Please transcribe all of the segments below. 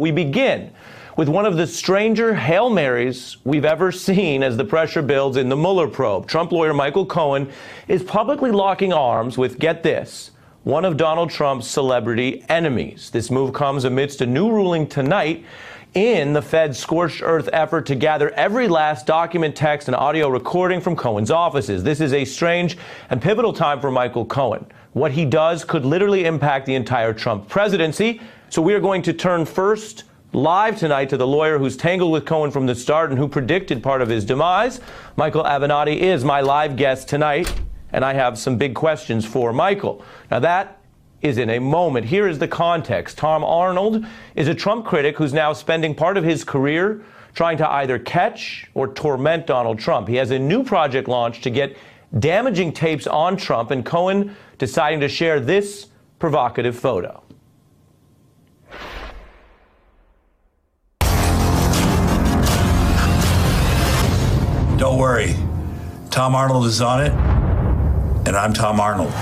we begin with one of the stranger Hail Marys we've ever seen as the pressure builds in the Mueller probe. Trump lawyer Michael Cohen is publicly locking arms with, get this, one of Donald Trump's celebrity enemies. This move comes amidst a new ruling tonight in the Fed's scorched earth effort to gather every last document, text, and audio recording from Cohen's offices. This is a strange and pivotal time for Michael Cohen. What he does could literally impact the entire Trump presidency. So we are going to turn first live tonight to the lawyer who's tangled with Cohen from the start and who predicted part of his demise. Michael Avenatti is my live guest tonight, and I have some big questions for Michael. Now that is in a moment. Here is the context. Tom Arnold is a Trump critic who's now spending part of his career trying to either catch or torment Donald Trump. He has a new project launched to get damaging tapes on Trump, and Cohen deciding to share this provocative photo. Don't worry. Tom Arnold is on it, and I'm Tom Arnold.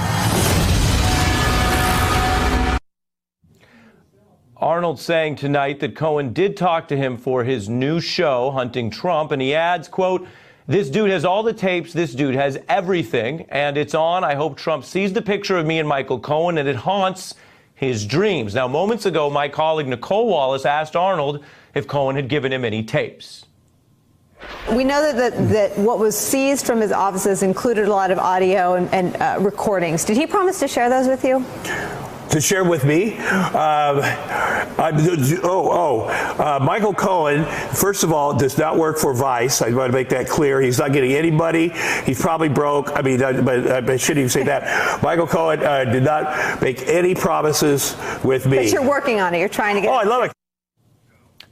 Arnold saying tonight that Cohen did talk to him for his new show, Hunting Trump, and he adds, quote, "This dude has all the tapes, this dude has everything, and it's on. I hope Trump sees the picture of me and Michael Cohen, and it haunts his dreams." Now, moments ago, my colleague Nicole Wallace asked Arnold if Cohen had given him any tapes. We know that what was seized from his offices included a lot of audio and recordings. Did he promise to share those with you? To share with me? Michael Cohen, first of all, does not work for Vice. I want to make that clear. He's not getting anybody. He's probably broke. I mean, but I shouldn't even say that. Michael Cohen did not make any promises with me. But you're working on it. You're trying to get. Oh, I love it.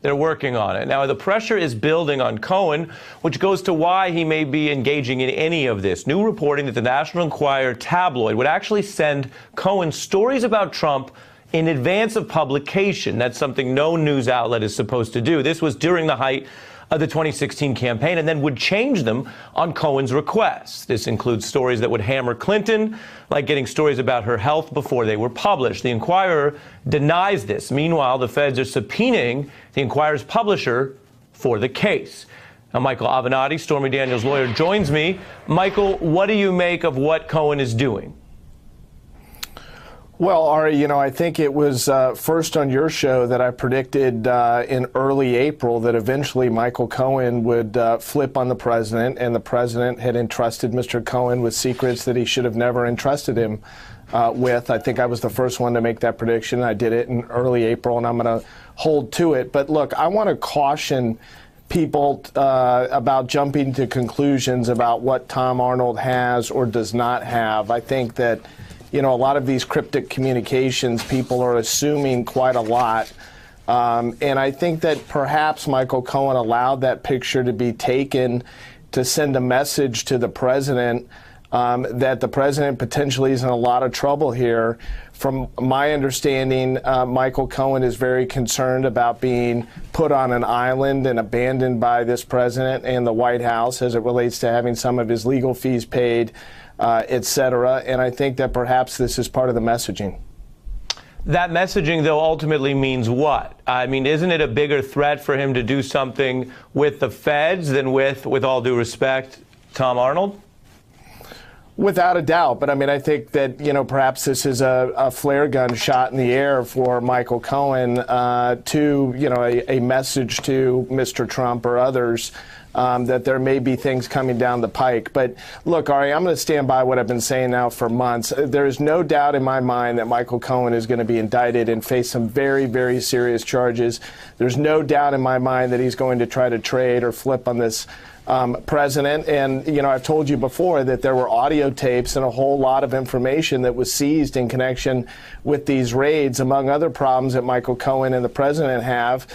They're working on it. Now, the pressure is building on Cohen, which goes to why he may be engaging in any of this. New reporting that the National Enquirer tabloid would actually send Cohen stories about Trump in advance of publication. That's something no news outlet is supposed to do. This was during the height of the 2016 campaign, and then would change them on Cohen's requests. This includes stories that would hammer Clinton, like getting stories about her health before they were published. The Enquirer denies this. Meanwhile, the feds are subpoenaing the Enquirer's publisher for the case. Now, Michael Avenatti, Stormy Daniels' lawyer, joins me. Michael, what do you make of what Cohen is doing? Well, Ari, I think it was first on your show that I predicted in early April that eventually Michael Cohen would flip on the president, and the president had entrusted Mr. Cohen with secrets that he should have never entrusted him with. I think I was the first one to make that prediction. I did it in early April, and I'm going to hold to it. But look, I want to caution people about jumping to conclusions about what Tom Arnold has or does not have. I think that a lot of these cryptic communications, people are assuming quite a lot. And I think that perhaps Michael Cohen allowed that picture to be taken to send a message to the president that the president potentially is in a lot of trouble here. From my understanding, Michael Cohen is very concerned about being put on an island and abandoned by this president and the White House as it relates to having some of his legal fees paid, et cetera. And I think that perhaps this is part of the messaging. That messaging, though, ultimately means what? I mean, isn't it a bigger threat for him to do something with the feds than with all due respect, Tom Arnold? Without a doubt. But I mean, I think that, perhaps this is a flare gun shot in the air for Michael Cohen to, a message to Mr. Trump or others that there may be things coming down the pike. But look, Ari, I'm going to stand by what I've been saying now for months. There is no doubt in my mind that Michael Cohen is going to be indicted and face some very, very serious charges. There's no doubt in my mind that he's going to try to trade or flip on this president. And, I've told you before that there were audio tapes and a whole lot of information that was seized in connection with these raids. Among other problems that Michael Cohen and the president have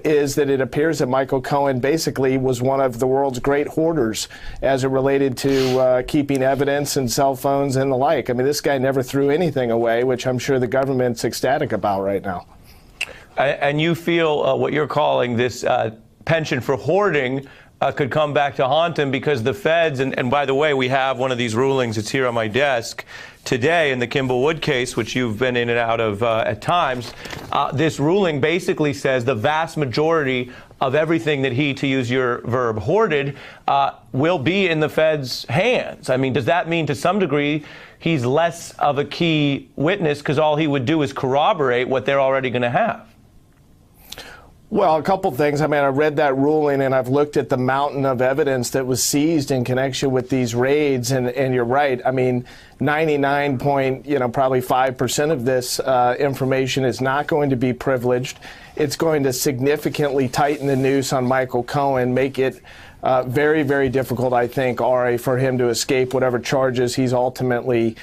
is that it appears that Michael Cohen basically was one of the world's great hoarders as it related to keeping evidence and cell phones and the like. I mean, this guy never threw anything away, which I'm sure the government's ecstatic about right now. And you feel what you're calling this penchant for hoarding could come back to haunt him, because the feds, and by the way, we have one of these rulings, it's here on my desk today in the Kimball Wood case, which you've been in and out of at times. This ruling basically says the vast majority of everything that he, to use your verb, hoarded, will be in the feds' hands. I mean, does that mean to some degree he's less of a key witness because all he would do is corroborate what they're already going to have? Well, a couple things. I mean, I read that ruling and I've looked at the mountain of evidence that was seized in connection with these raids, and you're right. I mean, 99.5% of this information is not going to be privileged. It's going to significantly tighten the noose on Michael Cohen, make it very, very difficult, I think, Ari, for him to escape whatever charges he's ultimately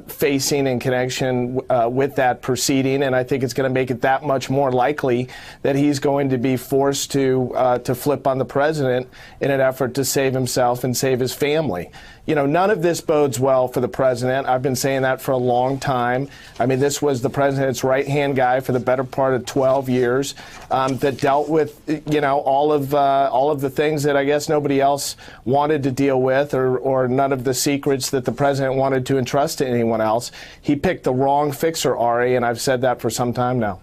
facing in connection with that proceeding, and I think it's going to make it that much more likely that he's going to be forced to flip on the president in an effort to save himself and save his family. You know, none of this bodes well for the president. I've been saying that for a long time. I mean, this was the president's right-hand guy for the better part of 12 years that dealt with, you know, all of the things that I guess nobody else wanted to deal with, or none of the secrets that the president wanted to entrust to anyone else. He picked the wrong fixer, Ari, and I've said that for some time now.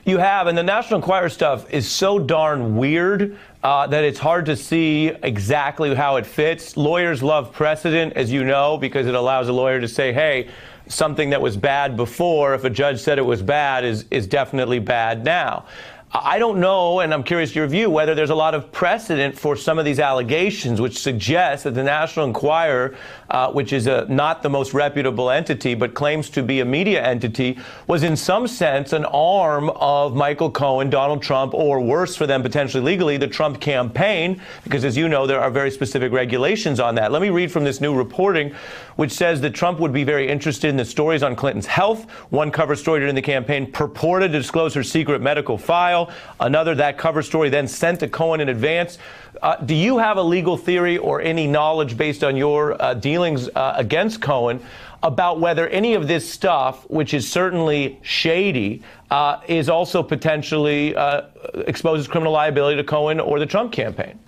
You have, and the National Enquirer stuff is so darn weird that it's hard to see exactly how it fits. Lawyers love precedent, as you know, because it allows a lawyer to say, hey, something that was bad before, if a judge said it was bad, is definitely bad now. I don't know, and I'm curious your view, whether there's a lot of precedent for some of these allegations, which suggests that the National Enquirer, which is not the most reputable entity, but claims to be a media entity, was in some sense an arm of Michael Cohen, Donald Trump, or worse for them, potentially legally, the Trump campaign, because as you know, there are very specific regulations on that. Let me read from this new reporting, which says that Trump would be very interested in the stories on Clinton's health. One cover story during the campaign purported to disclose her secret medical file. Another, that cover story then sent to Cohen in advance. Do you have a legal theory or any knowledge based on your dealings against Cohen about whether any of this stuff, which is certainly shady, is also potentially exposes criminal liability to Cohen or the Trump campaign?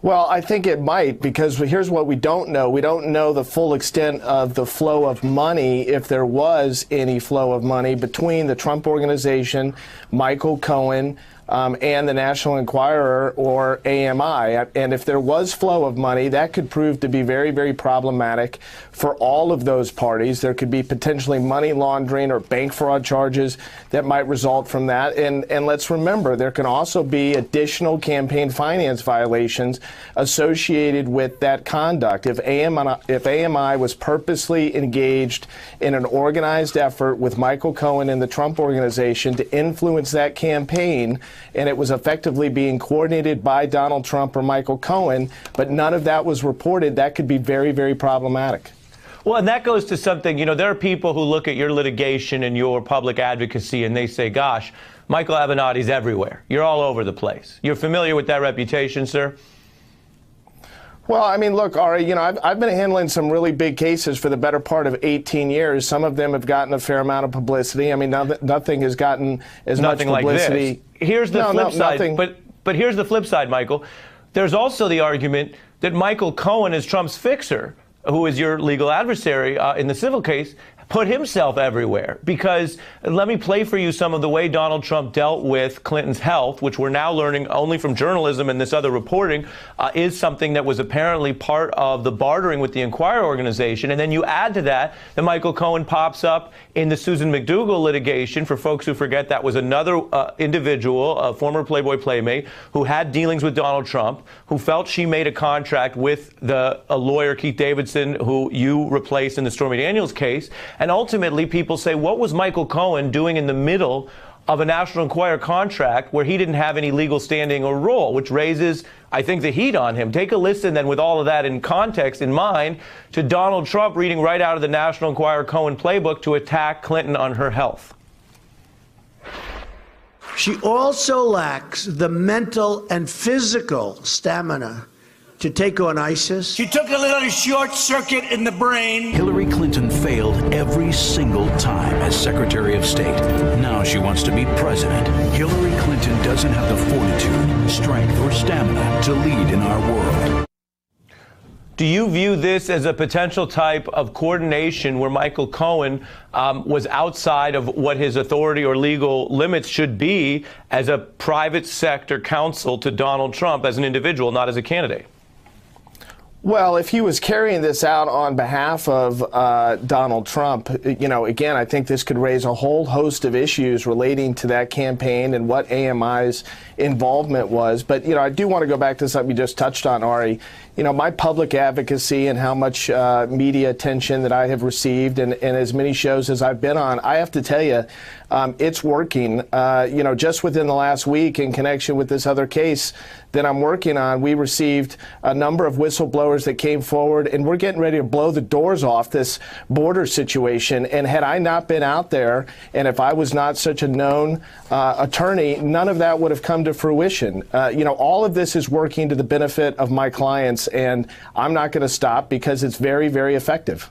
Well, I think it might, because here's what we don't know. We don't know the full extent of the flow of money, if there was any flow of money, between the Trump Organization, Michael Cohen, and the National Enquirer, or AMI. And if there was flow of money, that could prove to be very, very problematic for all of those parties. There could be potentially money laundering or bank fraud charges that might result from that. And let's remember, there can also be additional campaign finance violations associated with that conduct. If AMI was purposely engaged in an organized effort with Michael Cohen and the Trump Organization to influence that campaign, and it was effectively being coordinated by Donald Trump or Michael Cohen, but none of that was reported, that could be very, very problematic. Well, and that goes to something, you know, there are people who look at your litigation and your public advocacy and they say, gosh, Michael Avenatti's everywhere. You're all over the place. You're familiar with that reputation, sir? Well, I mean, look, Ari, you know, I've been handling some really big cases for the better part of 18 years. Some of them have gotten a fair amount of publicity. I mean, nothing has gotten as much publicity. Like this. Here's the flip side. Nothing. But here's the flip side, Michael. There's also the argument that Michael Cohen is Trump's fixer, who is your legal adversary in the civil case, put himself everywhere. Because let me play for you some of the way Donald Trump dealt with Clinton's health, which we're now learning only from journalism and this other reporting, is something that was apparently part of the bartering with the Enquirer organization. And then you add to that Michael Cohen pops up in the Susan McDougal litigation. For folks who forget, that was another individual, a former Playboy playmate, who had dealings with Donald Trump, who felt she made a contract with a lawyer, Keith Davidson, who you replaced in the Stormy Daniels case. And ultimately, people say, what was Michael Cohen doing in the middle of a National Enquirer contract where he didn't have any legal standing or role, which raises, I think, the heat on him. Take a listen, then, with all of that in context in mind, to Donald Trump reading right out of the National Enquirer Cohen playbook to attack Clinton on her health. She also lacks the mental and physical stamina to take on ISIS. She took a little short circuit in the brain. Hillary Clinton failed every single time as Secretary of State. Now she wants to be president. Hillary Clinton doesn't have the fortitude, strength, or stamina to lead in our world. Do you view this as a potential type of coordination where Michael Cohen was outside of what his authority or legal limits should be as a private sector counsel to Donald Trump as an individual, not as a candidate? Well, if he was carrying this out on behalf of Donald Trump, again, I think this could raise a whole host of issues relating to that campaign and what AMI's involvement was. But, I do want to go back to something you just touched on, Ari. My public advocacy and how much media attention that I have received and as many shows as I've been on, I have to tell you, it's working. Just within the last week in connection with this other case that I'm working on, we received a number of whistleblowers that came forward, and we're getting ready to blow the doors off this border situation. And had I not been out there, and if I was not such a known attorney, none of that would have come to fruition. All of this is working to the benefit of my clients, and I'm not going to stop because it's very, very effective.